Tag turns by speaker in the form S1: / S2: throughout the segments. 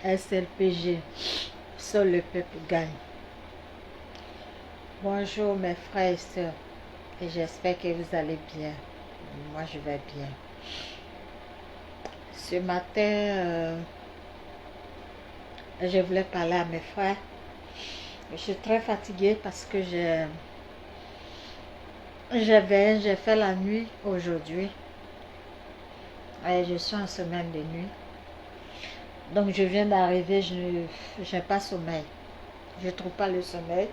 S1: SLPG, seul le peuple gagne. Bonjour mes frères et sœurs, et j'espère que vous allez bien. Moi je vais bien. Ce matin, je voulais parler à mes frères. Je suis très fatiguée parce que j'ai fait la nuit aujourd'hui. Et je suis en semaine de nuit. Donc je viens d'arriver, je n'ai pas sommeil. Je ne trouve pas le sommeil.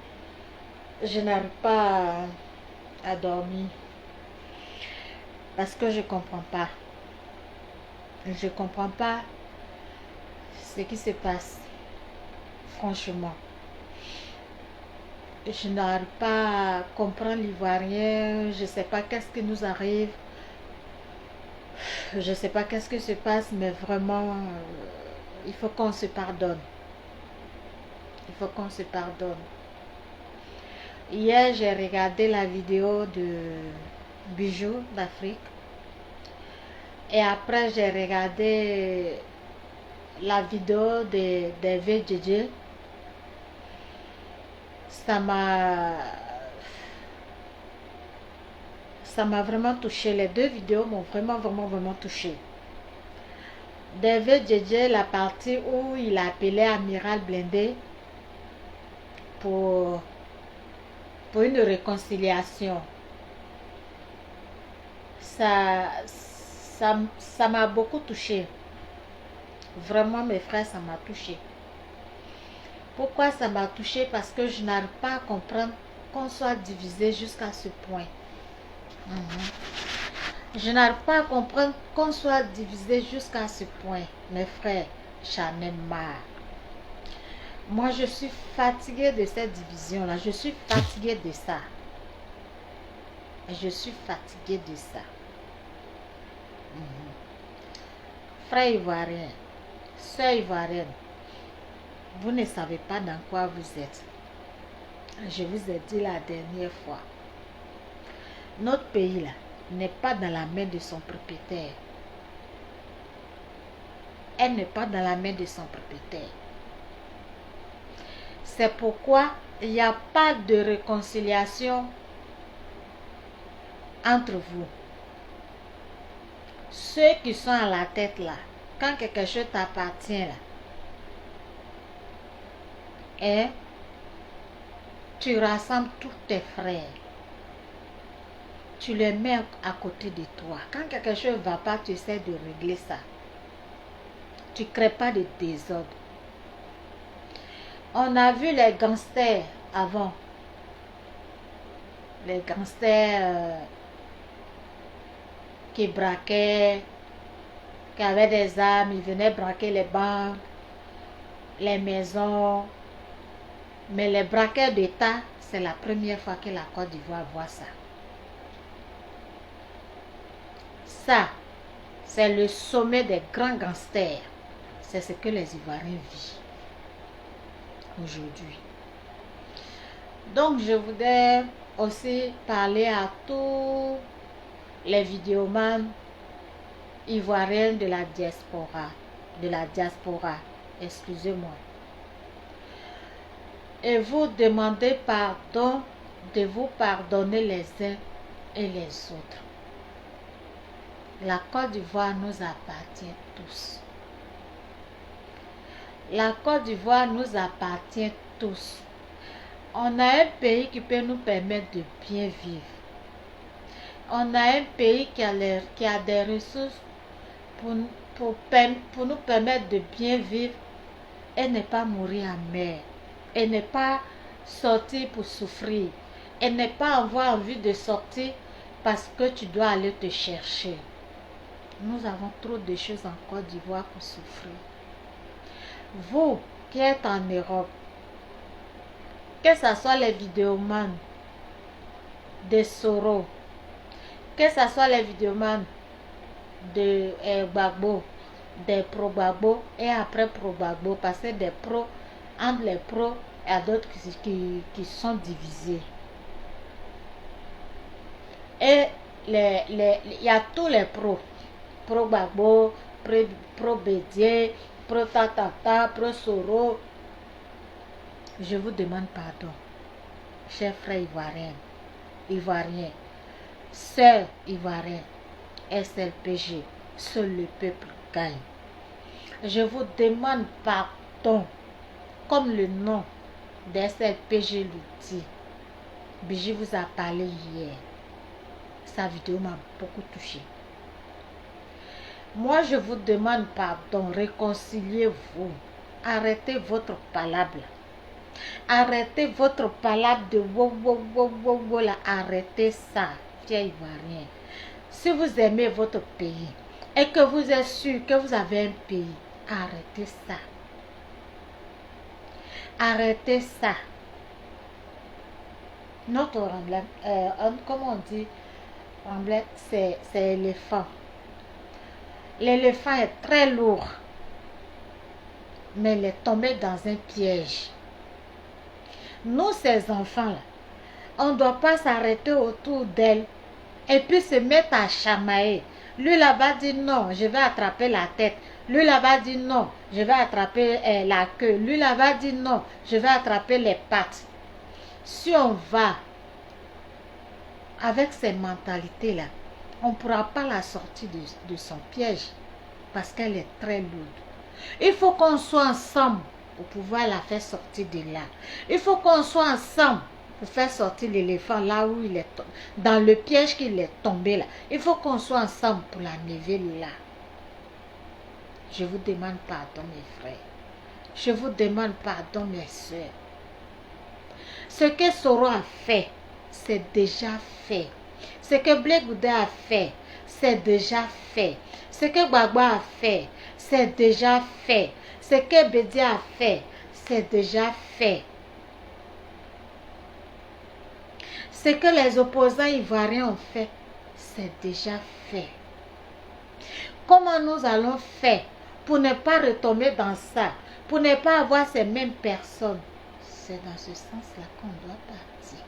S1: Je n'arrive pas à dormir. Parce que je ne comprends pas. Je ne comprends pas ce qui se passe. Franchement. Je n'arrive pas à comprendre l'Ivoirien. Je ne sais pas qu'est-ce qui nous arrive. Je ne sais pas qu'est-ce qui se passe, mais vraiment, il faut qu'on se pardonne. Il faut qu'on se pardonne. Hier, j'ai regardé la vidéo de Bijoux d'Afrique. Et après, j'ai regardé la vidéo de VJJ. Ça m'a vraiment touché. Les deux vidéos m'ont vraiment touché. David JJ, la partie où il a appelé Amiral Blindé pour une réconciliation. Ça m'a beaucoup touché. Vraiment, mes frères, ça m'a touché. Pourquoi ça m'a touché? Parce que je n'arrive pas à comprendre qu'on soit divisé jusqu'à ce point. Je n'arrive pas à comprendre qu'on soit divisé jusqu'à ce point. Mes frères, j'en ai marre. Moi, je suis fatiguée de cette division-là. Je suis fatiguée de ça. Je suis fatiguée de ça. Frère ivoirien, sœur ivoirienne, vous ne savez pas dans quoi vous êtes. Je vous ai dit la dernière fois. Notre pays là n'est pas dans la main de son propriétaire. Elle n'est pas dans la main de son propriétaire. C'est pourquoi il n'y a pas de réconciliation entre vous. Ceux qui sont à la tête là, quand quelque chose t'appartient là, et tu rassembles tous tes frères, tu les mets à côté de toi. Quand quelque chose ne va pas, tu essaies de régler ça. Tu ne crées pas de désordre. On a vu les gangsters avant. Les gangsters qui braquaient, qui avaient des armes, ils venaient braquer les banques, les maisons. Mais les braqueurs d'État, c'est la première fois que la Côte d'Ivoire voit ça. Ça, c'est le sommet des grands gangsters. C'est ce que les Ivoiriens vivent aujourd'hui. Donc, je voudrais aussi parler à tous les vidéomans ivoiriens de la diaspora. Excusez-moi. Et vous demandez pardon, de vous pardonner les uns et les autres. La Côte d'Ivoire nous appartient tous. La Côte d'Ivoire nous appartient tous. On a un pays qui peut nous permettre de bien vivre. On a un pays qui a des ressources pour nous permettre de bien vivre et ne pas mourir en mer. Et ne pas sortir pour souffrir. Et ne pas avoir envie de sortir parce que tu dois aller te chercher. Nous avons trop de choses en Côte d'Ivoire pour souffrir. Vous qui êtes en Europe, que ce soit les vidéomans de Soro, que ce soit les vidéomans de Gbagbo, des pro-Gbagbo et après pro-Gbagbo, parce que des pros, entre les pros et d'autres qui sont divisés. Et il y a tous les pros. Pro-Gbagbo, pro-Bédier, protatata, prosoro. Je vous demande pardon, chers frères ivoiriens, sœurs ivoiriens, SLPG, seul le peuple gagne. Je vous demande pardon, comme le nom de SLPG le dit. Biji vous a parlé hier. Sa vidéo m'a beaucoup touché. Moi, je vous demande pardon, réconciliez-vous. Arrêtez votre palabre. Arrêtez votre palabre de wow là. Arrêtez ça, fiers Ivoiriens. Si vous aimez votre pays et que vous êtes sûr que vous avez un pays, arrêtez ça. Arrêtez ça. Notre emblème, comment on dit, emblème, c'est l'éléphant. L'éléphant est très lourd, mais il est tombé dans un piège. Nous, ces enfants-là, on ne doit pas s'arrêter autour d'elle et puis se mettre à chamailler. Lui là-bas dit non, je vais attraper la tête. Lui là-bas dit non, je vais attraper la queue. Lui là-bas dit non, je vais attraper les pattes. Si on va avec ces mentalités-là, on ne pourra pas la sortir de son piège parce qu'elle est très lourde. Il faut qu'on soit ensemble pour pouvoir la faire sortir de là. Il faut qu'on soit ensemble pour faire sortir l'éléphant là où il est, dans le piège qu'il est tombé là. Il faut qu'on soit ensemble pour la lever là. Je vous demande pardon mes frères. Je vous demande pardon mes soeurs. Ce que Soro a fait, c'est déjà fait. Ce que Blé Goudé a fait, c'est déjà fait. Ce que Gbagba a fait, c'est déjà fait. Ce que Bédi a fait, c'est déjà fait. Ce que les opposants ivoiriens ont fait, c'est déjà fait. Comment nous allons faire pour ne pas retomber dans ça, pour ne pas avoir ces mêmes personnes? C'est dans ce sens-là qu'on doit partir.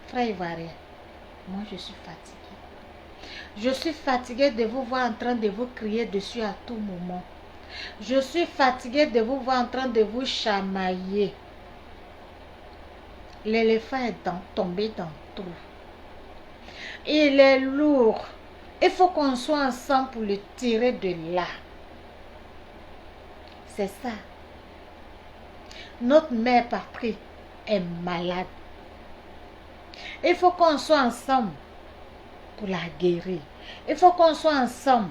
S1: Frère ivoirien, moi je suis fatiguée. Je suis fatiguée de vous voir en train de vous crier dessus à tout moment. Je suis fatiguée de vous voir en train de vous chamailler. L'éléphant est tombé dans le trou. Il est lourd. Il faut qu'on soit ensemble pour le tirer de là. C'est ça. Notre mère patrie est malade. Il faut qu'on soit ensemble pour la guérir. Il faut qu'on soit ensemble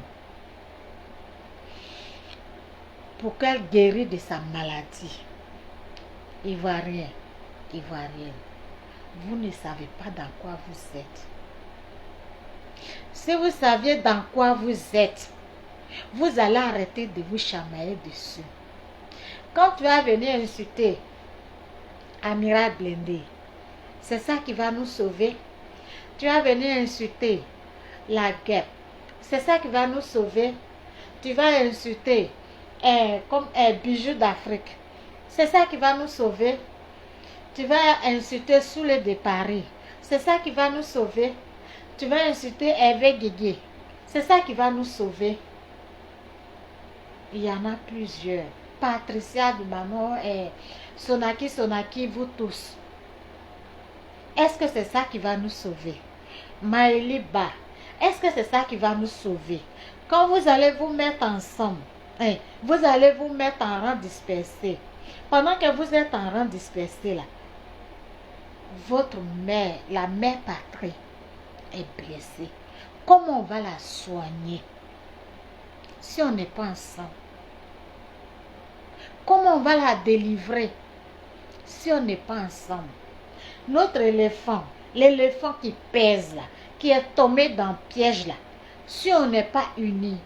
S1: pour qu'elle guérisse de sa maladie. Ivoirien, Ivoirienne, vous ne savez pas dans quoi vous êtes. Si vous saviez dans quoi vous êtes, vous allez arrêter de vous chamailler dessus. Quand tu vas venir insulter Amiral Blindé, c'est ça qui va nous sauver. Tu vas venir insulter la guerre, c'est ça qui va nous sauver. Tu vas insulter comme bijoux d'Afrique, c'est ça qui va nous sauver. Tu vas insulter Soulé de Paris, c'est ça qui va nous sauver. Tu vas insulter Hervé Guégué, c'est ça qui va nous sauver. Il y en a plusieurs. Patricia Dumano et Sonaki, vous tous. Est-ce que c'est ça qui va nous sauver? Maëli Ba, est-ce que c'est ça qui va nous sauver? Quand vous allez vous mettre ensemble, vous allez vous mettre en rang dispersé. Pendant que vous êtes en rang dispersé là, votre mère, la mère patrie, est blessée. Comment on va la soigner si on n'est pas ensemble? Comment on va la délivrer si on n'est pas ensemble? Notre éléphant, l'éléphant qui pèse là, qui est tombé dans le piège là, si on n'est pas unis,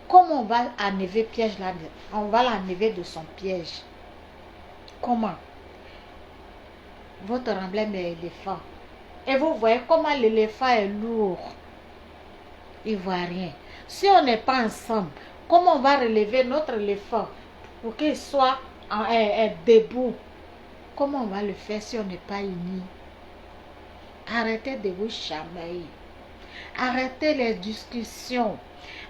S1: comment on va enlever piège là? On va l'enlever de son piège. Comment? Votre emblème est éléphant. Et vous voyez comment l'éléphant est lourd. Ivoirien. Si on n'est pas ensemble, comment on va relever notre éléphant pour qu'il soit debout? Comment on va le faire si on n'est pas unis? Arrêtez de vous chamailler. Arrêtez les discussions.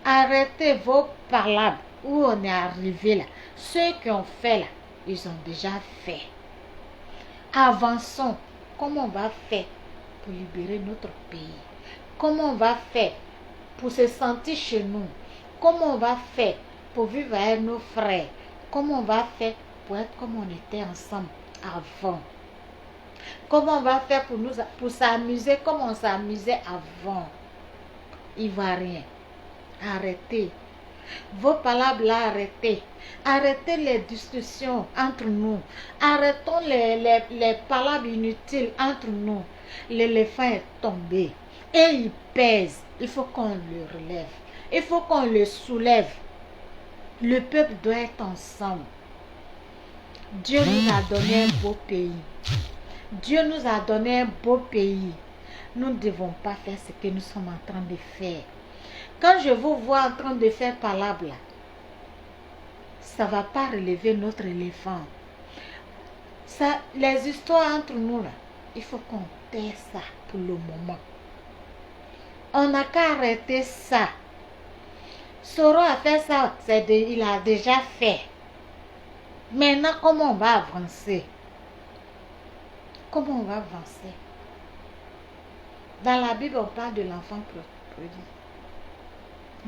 S1: Arrêtez vos palabres. où on est arrivé là, ceux qui ont fait là, ils ont déjà fait. Avançons. Comment on va faire pour libérer notre pays? Comment on va faire pour se sentir chez nous? Comment on va faire pour vivre avec nos frères? Comment on va faire pour être comme on était ensemble avant? Comment on va faire pour s'amuser comme on s'amusait avant? Ivoiriens, arrêtez. Vos palabres là, arrêtez. Arrêtez les discussions entre nous. Arrêtons les palabres inutiles entre nous. L'éléphant est tombé et il pèse. Il faut qu'on le relève. Il faut qu'on le soulève. Le peuple doit être ensemble. Dieu nous a donné un beau pays. Dieu nous a donné un beau pays. Nous ne devons pas faire ce que nous sommes en train de faire. Quand je vous vois en train de faire palabre, ça ne va pas relever notre éléphant. Ça, les histoires entre nous, là, il faut qu'on taise ça pour le moment. On n'a qu'à arrêter ça. Soro a fait ça, il a déjà fait. Maintenant, comment on va avancer? Comment on va avancer? Dans la Bible, on parle de l'enfant prodigue.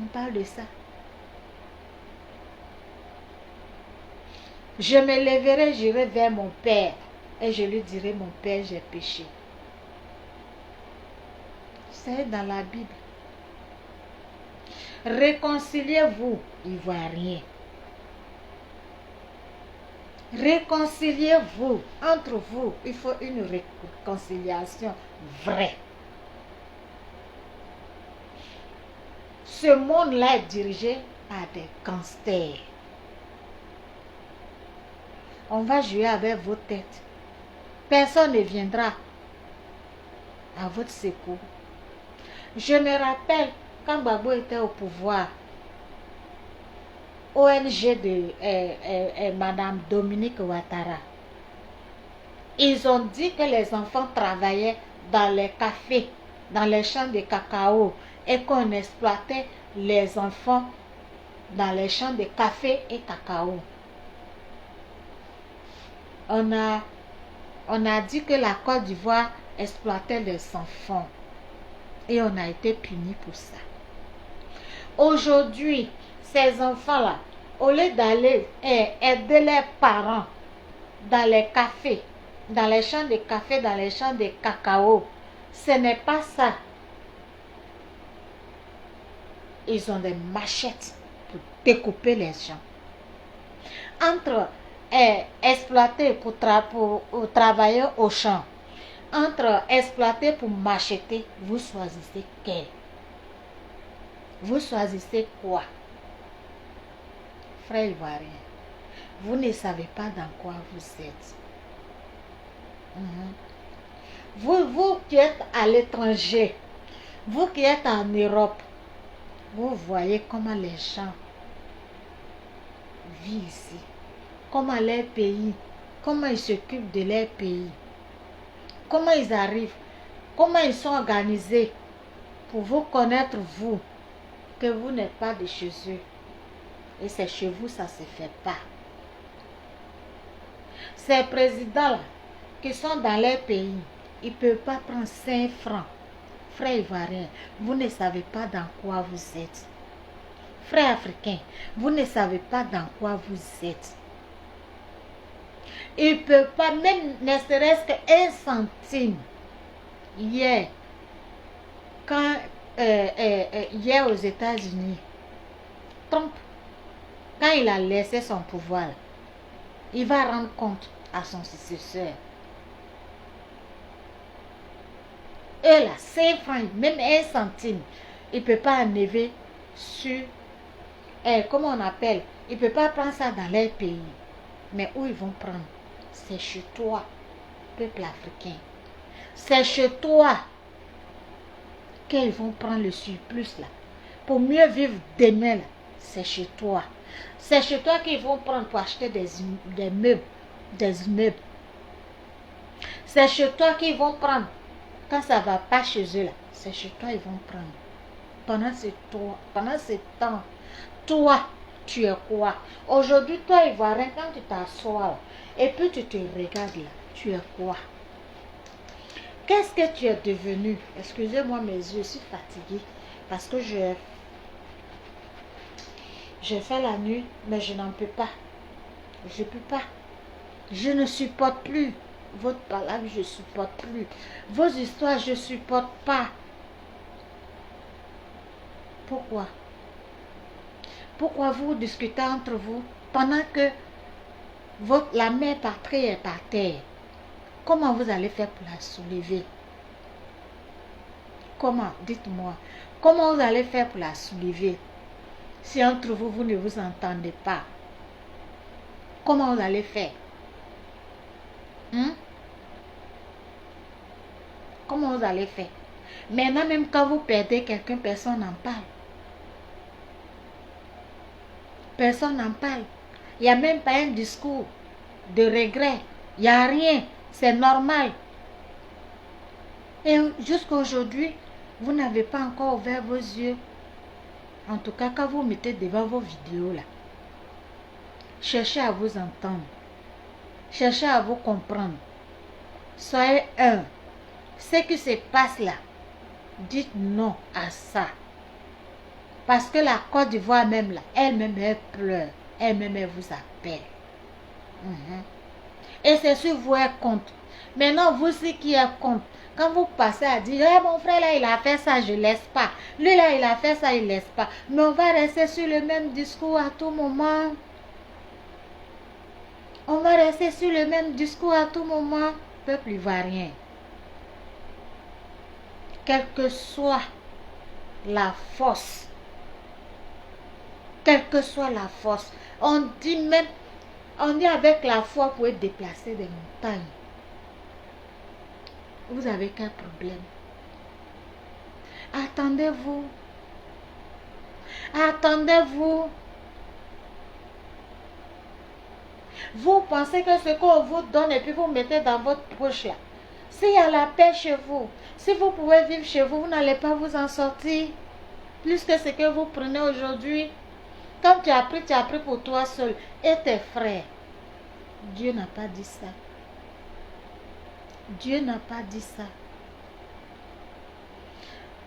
S1: On parle de ça. Je me lèverai, j'irai vers mon père et je lui dirai, mon père, j'ai péché. C'est dans la Bible. Réconciliez-vous, Ivoiriens. Réconciliez-vous entre vous. Il faut une réconciliation vraie. Ce monde-là est dirigé par des gangsters. On va jouer avec vos têtes. Personne ne viendra à votre secours. Je me rappelle quand Gbagbo était au pouvoir, ONG de Madame Dominique Ouattara. Ils ont dit que les enfants travaillaient dans les cafés, dans les champs de cacao et qu'on exploitait les enfants dans les champs de café et cacao. On a dit que la Côte d'Ivoire exploitait les enfants et on a été punis pour ça. Aujourd'hui, ces enfants-là, au lieu d'aller aider leurs parents dans les cafés, dans les champs de café, dans les champs de cacao, ce n'est pas ça. Ils ont des machettes pour découper les gens. Entre exploiter pour travailler au champ, entre exploiter pour m'acheter, vous choisissez quel? Vous choisissez quoi? Frère Ivoirien, vous ne savez pas dans quoi vous êtes. Vous qui êtes à l'étranger, vous qui êtes en Europe, vous voyez comment les gens vivent ici. Comment leur pays, comment ils s'occupent de leur pays. Comment ils arrivent, comment ils sont organisés pour vous connaître, vous, que vous n'êtes pas de chez eux. Et c'est chez vous, ça ne se fait pas. Ces présidents-là, qui sont dans leur pays, ils ne peuvent pas prendre 5 francs. Frère Ivoirien, vous ne savez pas dans quoi vous êtes. Frère Africain, vous ne savez pas dans quoi vous êtes. Ils ne peuvent pas, même ne serait-ce qu'un centime. Hier, hier aux États-Unis, Trump, quand il a laissé son pouvoir, il va rendre compte à son successeur. Et là, 5 francs, même 1 centime, il ne peut pas enlever sur, comment on appelle, il ne peut pas prendre ça dans leur pays. Mais où ils vont prendre? C'est chez toi, peuple africain. C'est chez toi qu'ils vont prendre le surplus là. Pour mieux vivre demain là, c'est chez toi. C'est chez toi qu'ils vont prendre pour acheter des meubles, des immeubles. C'est chez toi qu'ils vont prendre. Quand ça ne va pas chez eux là, c'est chez toi qu'ils vont prendre. Pendant ce temps, toi, tu es quoi? Aujourd'hui, toi, Ivoirien, quand tu t'assois et puis tu te regardes là, tu es quoi? Qu'est-ce que tu es devenu? Excusez-moi mes yeux, je suis fatiguée parce que je fais la nuit, mais je n'en peux pas. Je ne peux pas. Je ne supporte plus. Votre parole, je ne supporte plus. Vos histoires, je ne supporte pas. Pourquoi? Pourquoi vous discutez entre vous pendant que la mère patrie est par terre? Comment vous allez faire pour la soulever? Comment? Dites-moi. Comment vous allez faire pour la soulever? Si entre vous, vous ne vous entendez pas. Comment vous allez faire? Comment vous allez faire? Maintenant, même quand vous perdez quelqu'un, personne n'en parle. Personne n'en parle. Il n'y a même pas un discours de regret. Il n'y a rien. C'est normal. Et jusqu'à aujourd'hui, vous n'avez pas encore ouvert vos yeux. En tout cas, quand vous mettez devant vos vidéos là, cherchez à vous entendre. Cherchez à vous comprendre. Soyez un. Ce qui se passe là, dites non à ça. Parce que la Côte d'Ivoire même là, elle-même elle pleure. Elle-même elle vous appelle. Et c'est sur vous elle compte. Maintenant, vous aussi qui êtes compte. Quand vous passez à dire, hey, mon frère là, il a fait ça, je ne laisse pas. Lui là, il a fait ça, il ne laisse pas. Mais on va rester sur le même discours à tout moment. On va rester sur le même discours à tout moment. Peuple ivoirien. Quelle que soit la force, quelle que soit la force, on dit avec la foi, vous pouvez déplacer des montagnes. Vous avez quel problème? Attendez-vous. Attendez-vous. Vous pensez que ce qu'on vous donne et puis vous mettez dans votre poche là. S'il y a la paix chez vous, si vous pouvez vivre chez vous, vous n'allez pas vous en sortir. Plus que ce que vous prenez aujourd'hui. Quand tu as pris pour toi seul et tes frères. Dieu n'a pas dit ça. Dieu n'a pas dit ça.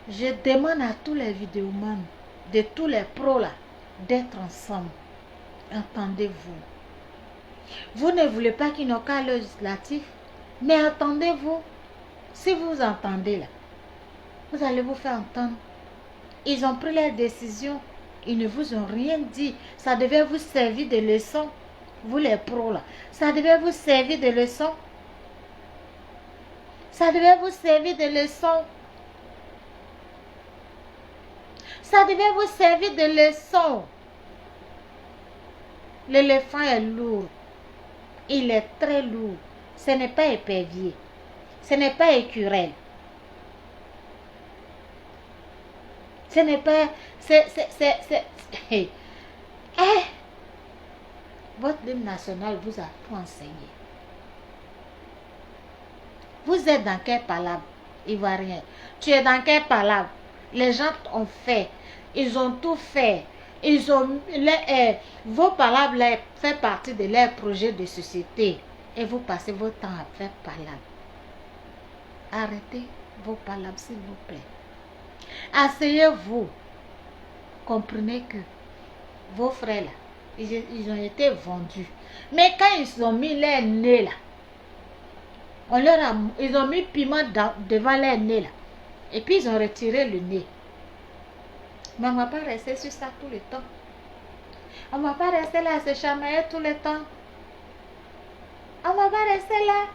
S1: Je demande à tous les vidéomans, de tous les pros là, d'être ensemble. Entendez-vous. Vous ne voulez pas qu'il n'y ait qu'un législatif, mais attendez-vous. Si vous entendez là, vous allez vous faire entendre. Ils ont pris leur décision. Ils ne vous ont rien dit. Ça devait vous servir de leçon. Vous les pros là. Ça devait vous servir de leçon. Ça devait vous servir de leçon. Ça devait vous servir de leçon. L'éléphant est lourd. Il est très lourd. Ce n'est pas épervier. Ce n'est pas écureuil. Ce n'est pas... Votre hymne national vous a tout enseigné. Vous êtes dans quelle palabre, Ivoirien? Tu es dans quelle palabre? Les gens ont fait. Ils ont tout fait. Ils ont... vos palabres là, fait partie de leur projet de société. Et vous passez votre temps à faire palabres. Arrêtez vos palabres, s'il vous plaît. Asseyez-vous. Comprenez que vos frères là, ils ont été vendus. Mais quand ils ont mis leur nez là, ils ont mis piment devant leur nez là. Et puis ils ont retiré le nez. Mais on ne va pas rester sur ça tout le temps. On ne va pas rester là à se chamailler tout le temps. On ne va pas rester là.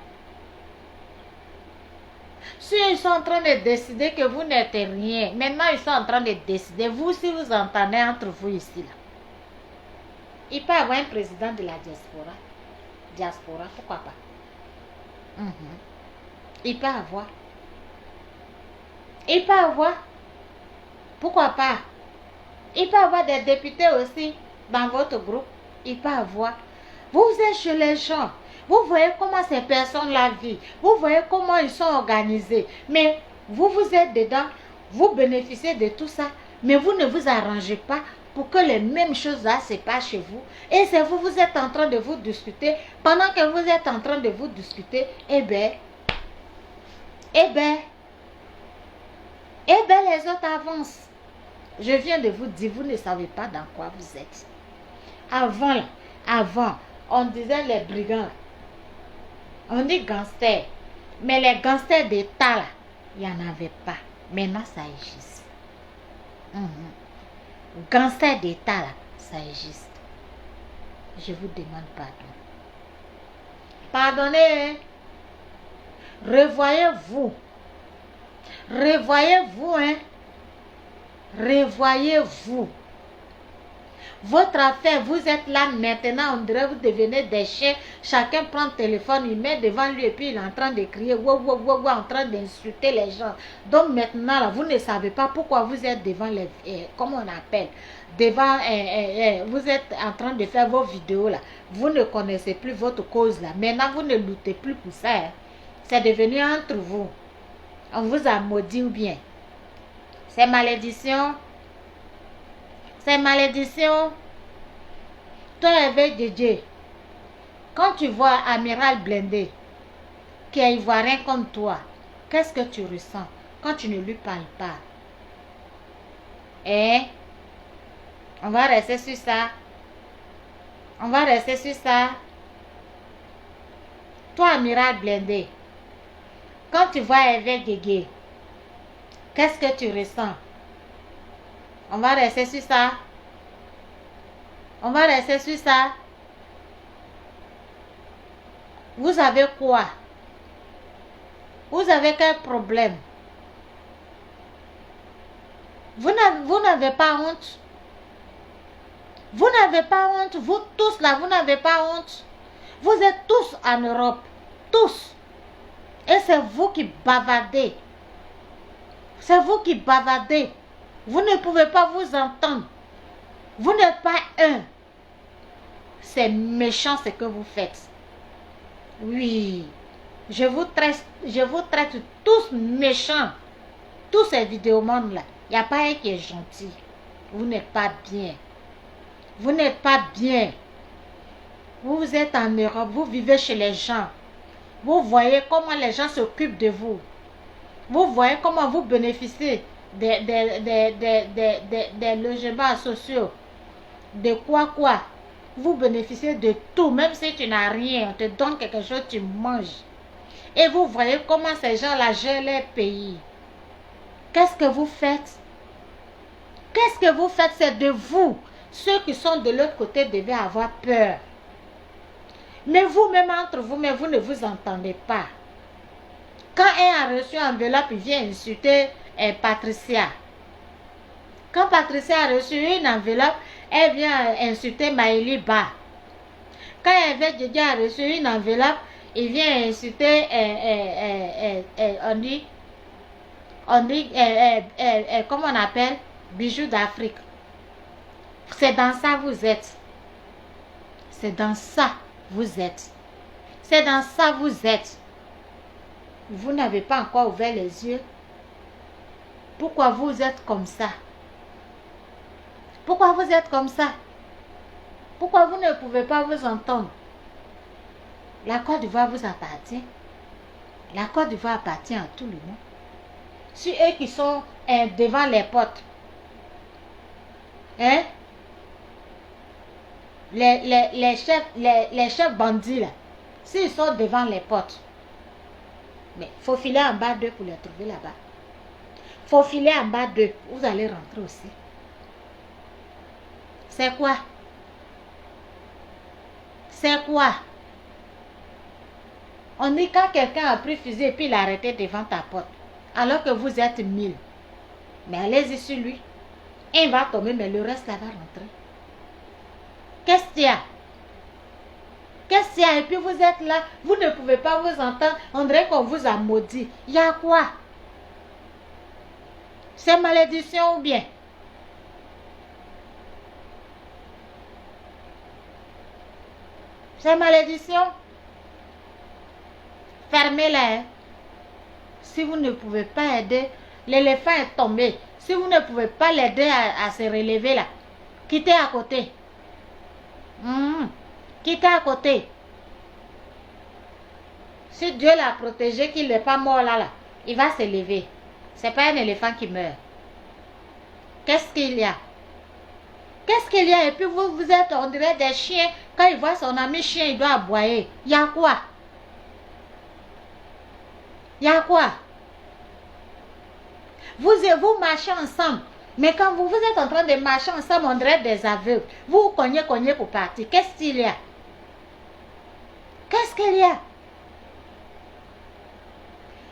S1: Si ils sont en train de décider que vous n'êtes rien, maintenant ils sont en train de décider, vous si vous entendez entre vous ici là. Il peut y avoir un président de la diaspora. Diaspora, pourquoi pas? Il peut y avoir. Il peut y avoir. Pourquoi pas? Il peut y avoir des députés aussi dans votre groupe. Il peut y avoir. Vous êtes chez les gens. Vous voyez comment ces personnes-là vivent. Vous voyez comment ils sont organisés. Mais vous êtes dedans. Vous bénéficiez de tout ça. Mais vous ne vous arrangez pas pour que les mêmes choses là se passent chez vous. Et c'est vous, vous êtes en train de vous discuter. Pendant que vous êtes en train de vous discuter, eh ben, les autres avancent. Je viens de vous dire, vous ne savez pas dans quoi vous êtes. Avant, on disait les brigands. On dit gangsters. Mais les gangsters d'État, là, il n'y en avait pas. Maintenant, ça existe. Gangsters d'État, là, ça existe. Je vous demande pardon. Pardonnez. Revoyez-vous. Revoyez-vous, hein. Revoyez-vous. Votre affaire, vous êtes là maintenant, on dirait vous devenez des chiens. Chacun prend le téléphone, il met devant lui et puis il est en train de crier, wow, wow, wow, wow, en train d'insulter les gens. Donc maintenant, là, vous ne savez pas pourquoi vous êtes devant les... comment on appelle? Devant... vous êtes en train de faire vos vidéos là. Vous ne connaissez plus votre cause là. Maintenant, vous ne luttez plus pour ça. Hein. C'est devenu entre vous. On vous a maudit ou bien. C'est malédiction. C'est malédiction. Toi, avec Dieu, quand tu vois Amiral Blindé, qui est ivoirien comme toi, qu'est-ce que tu ressens quand tu ne lui parles pas? Hein? On va rester sur ça. On va rester sur ça. Toi, Amiral Blindé, quand tu vois avec Guégué, qu'est-ce que tu ressens? On va rester sur ça. On va rester sur ça. Vous avez quoi? Vous avez quel problème? Vous n'avez pas honte? Vous n'avez pas honte? Vous tous là, vous n'avez pas honte? Vous êtes tous en Europe. Tous. Et c'est vous qui bavardez. C'est vous qui bavardez. Vous ne pouvez pas vous entendre. Vous n'êtes pas un. C'est méchant ce que vous faites. Oui. Je vous traite tous méchants. Tous ces vidéomans là. Il n'y a pas un qui est gentil. Vous n'êtes pas bien. Vous n'êtes pas bien. Vous êtes en Europe. Vous vivez chez les gens. Vous voyez comment les gens s'occupent de vous. Vous voyez comment vous bénéficiez des logements sociaux. De quoi? Vous bénéficiez de tout. Même si tu n'as rien, on te donne quelque chose, tu manges. Et vous voyez comment ces gens-là gèrent leur pays. Qu'est-ce que vous faites? Qu'est-ce que vous faites? C'est de vous. Ceux qui sont de l'autre côté devaient avoir peur. Mais vous-même entre vous, mais vous ne vous entendez pas. Quand un a reçu un enveloppe, il vient insulter Patricia. Quand Patricia a reçu une enveloppe, elle vient insulter Maëlie Ba. Quand Hervé Didier a reçu une enveloppe, il vient insulter, comment on appelle, bijoux d'Afrique. C'est dans ça vous êtes. C'est dans ça vous êtes. C'est dans ça vous êtes. Vous n'avez pas encore ouvert les yeux. Pourquoi vous êtes comme ça? Pourquoi vous êtes comme ça? Pourquoi vous ne pouvez pas vous entendre? La Côte d'Ivoire vous appartient. La Côte d'Ivoire appartient à tout le monde. Si eux qui sont devant les portes, hein? Les chefs bandits là, s'ils sont devant les portes, mais il faut filer en bas d'eux pour les trouver là-bas. Il faut filer en bas d'eux. Vous allez rentrer aussi. C'est quoi? C'est quoi? On dit quand quelqu'un a pris fusil et puis il a arrêté devant ta porte, alors que vous êtes 1000. Mais allez-y sur lui. Il va tomber, mais le reste là va rentrer. Qu'est-ce qu'il y a? Qu'est-ce qu'il y a? Et puis vous êtes là, vous ne pouvez pas vous entendre. On dirait qu'on vous a maudit. Il y a quoi? C'est malédiction ou bien? C'est malédiction? Fermez-la. Si vous ne pouvez pas aider, l'éléphant est tombé. Si vous ne pouvez pas l'aider à se relever là, Quittez à côté. Quittez à côté. Si Dieu l'a protégé, qu'il n'est pas mort là, il va se lever. Ce n'est pas un éléphant qui meurt. Qu'est-ce qu'il y a? Qu'est-ce qu'il y a? Et puis vous êtes, on dirait des chiens. Quand il voit son ami chien, il doit aboyer. Il y a quoi? Il y a quoi? Vous marchez ensemble. Mais quand vous êtes en train de marcher ensemble, on dirait des aveugles. Vous cognez pour partir. Qu'est-ce qu'il y a? Qu'est-ce qu'il y a?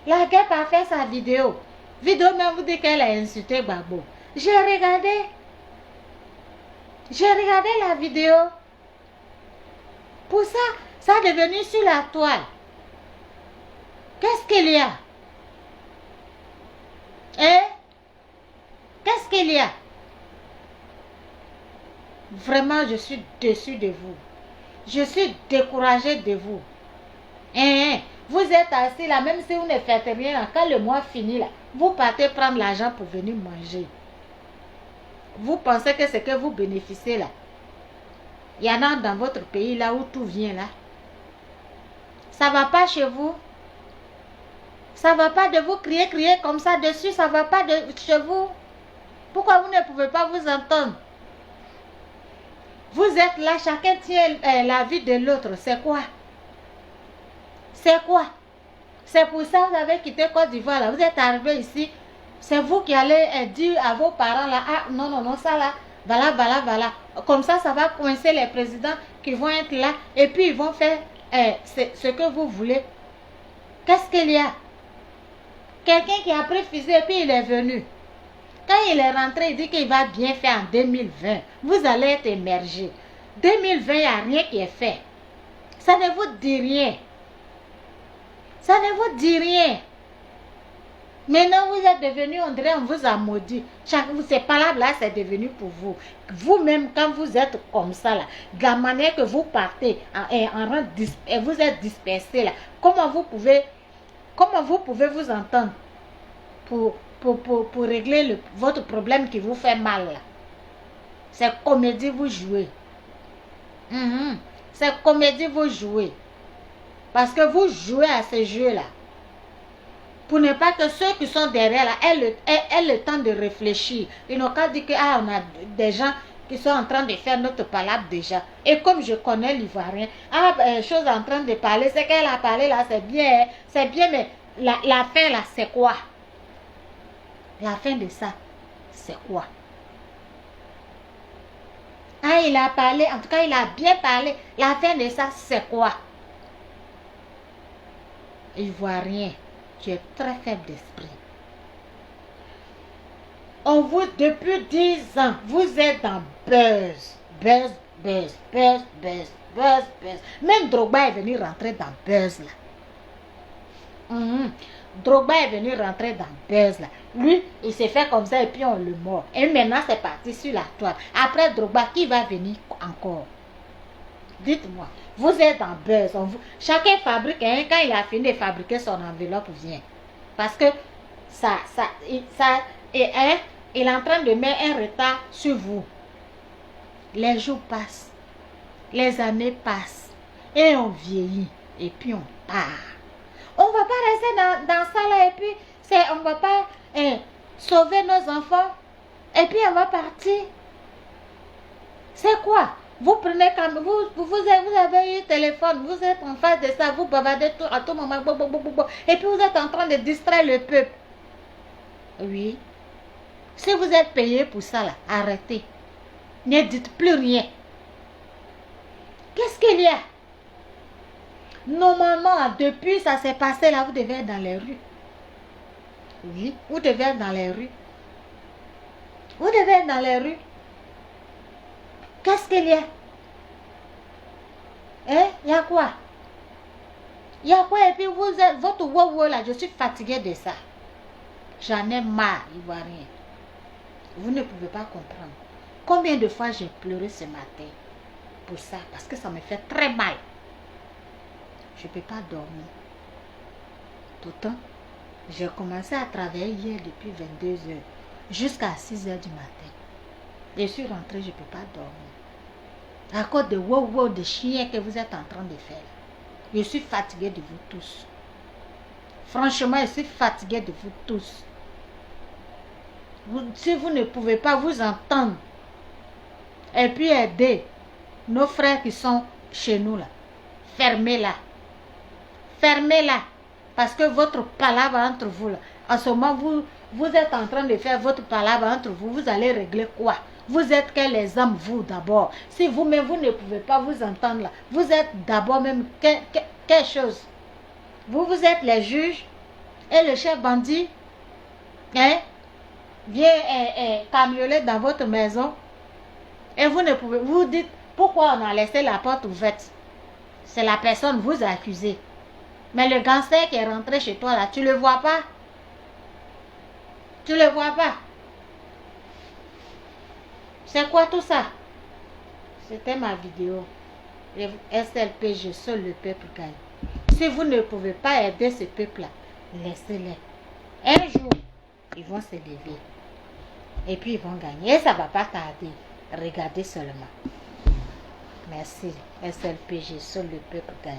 S1: La guêpe a fait sa vidéo. Vidéo même vous dit qu'elle a insulté Gbagbo. J'ai regardé la vidéo. Pour ça, ça est devenu sur la toile. Qu'est-ce qu'il y a? Hein? Qu'est-ce qu'il y a? Vraiment, je suis déçue de vous. Je suis découragée de vous. Hein? Vous êtes assis là, même si vous ne faites rien, là, quand le mois finit là, vous partez prendre l'argent pour venir manger. Vous pensez que c'est que vous bénéficiez là. Il y en a dans votre pays là où tout vient là. Ça va pas chez vous. Ça va pas de vous crier comme ça dessus. Ça va pas de chez vous. Pourquoi vous ne pouvez pas vous entendre? Vous êtes là, chacun tient la vie de l'autre. C'est quoi? C'est quoi? C'est pour ça que vous avez quitté Côte d'Ivoire là. Vous êtes arrivé ici. C'est vous qui allez dire à vos parents là, ah non, ça là, voilà. Comme ça va coincer les présidents qui vont être là. Et puis ils vont faire ce que vous voulez. Qu'est-ce qu'il y a? Quelqu'un qui a pris fusil et puis il est venu. Quand il est rentré, il dit qu'il va bien faire en 2020. Vous allez être émergé. 2020, il n'y a rien qui est fait. Ça ne vous dit rien. Ça ne vous dit rien. Maintenant, vous êtes devenu, on dirait, on vous a maudit. Ces palabres-là, c'est devenu pour vous. Vous-même, quand vous êtes comme ça, là, de la manière que vous partez, et vous êtes dispersé, là, comment vous pouvez vous entendre pour régler votre problème qui vous fait mal, là? C'est comédie, vous jouez. C'est comédie, vous jouez. Parce que vous jouez à ce jeu-là. Pour ne pas que ceux qui sont derrière là aient le temps de réfléchir. Ils n'ont qu'à dire que on a des gens qui sont en train de faire notre palabre déjà. Et comme je connais l'Ivoirien, chose en train de parler, c'est qu'elle a parlé là, c'est bien, mais la fin là, c'est quoi? La fin de ça, c'est quoi? Il a parlé, en tout cas il a bien parlé. La fin de ça, c'est quoi? Ivoirien. Tu es très faible d'esprit. Depuis 10 ans, vous êtes dans buzz. Même Drogba est venu rentrer dans buzz là. Drogba est venu rentrer dans buzz là. Lui, il s'est fait comme ça et puis on le mord. Et maintenant, c'est parti sur la toile. Après Drogba, qui va venir encore? Dites-moi, vous êtes en buzz. Chacun fabrique, quand il a fini de fabriquer son enveloppe, vient. Parce que il est en train de mettre un retard sur vous. Les jours passent, les années passent, et on vieillit, et puis on part. On ne va pas rester dans ça là, et puis on ne va pas sauver nos enfants, et puis on va partir. C'est quoi? Vous prenez comme vous avez eu téléphone, vous êtes en face de ça, vous bavardez à tout moment, et puis vous êtes en train de distraire le peuple. Oui. Si vous êtes payé pour ça, là, arrêtez. Ne dites plus rien. Qu'est-ce qu'il y a? Normalement, depuis ça s'est passé là, vous devez être dans les rues. Oui, vous devez être dans les rues. Vous devez être dans les rues. Qu'est-ce qu'il y a? Il y a quoi? Il y a quoi? Et puis vous êtes, votre wow là, je suis fatiguée de ça. J'en ai marre, Ivoirien. Vous ne pouvez pas comprendre. Combien de fois j'ai pleuré ce matin pour ça? Parce que ça me fait très mal. Je ne peux pas dormir. Pourtant, j'ai commencé à travailler hier depuis 22 h jusqu'à 6 h du matin. Je suis rentrée, je ne peux pas dormir. À cause de wow de chiens que vous êtes en train de faire. Je suis fatiguée de vous tous. Franchement, je suis fatiguée de vous tous. Si vous ne pouvez pas vous entendre et puis aider nos frères qui sont chez nous là, fermez-la. Fermez-la. Parce que votre palabre entre vous là, en ce moment, vous êtes en train de faire votre palabre entre vous. Vous allez régler quoi? Vous êtes que les hommes, vous d'abord. Si vous-même, vous ne pouvez pas vous entendre là, vous êtes d'abord même quelque chose. Vous êtes les juges et le chef bandit vient camioler dans votre maison et vous ne pouvez, vous dites, pourquoi on a laissé la porte ouverte? C'est la personne vous a accusé. Mais le gangster qui est rentré chez toi là, tu le vois pas? Tu le vois pas? C'est quoi tout ça? C'était ma vidéo. SLPG, seul le peuple gagne. Si vous ne pouvez pas aider ce peuple-là, laissez-les. Un jour, ils vont se lever. Et puis ils vont gagner. Et ça ne va pas tarder. Regardez seulement. Merci. SLPG, seul le peuple gagne.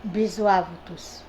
S1: Bisous à vous tous.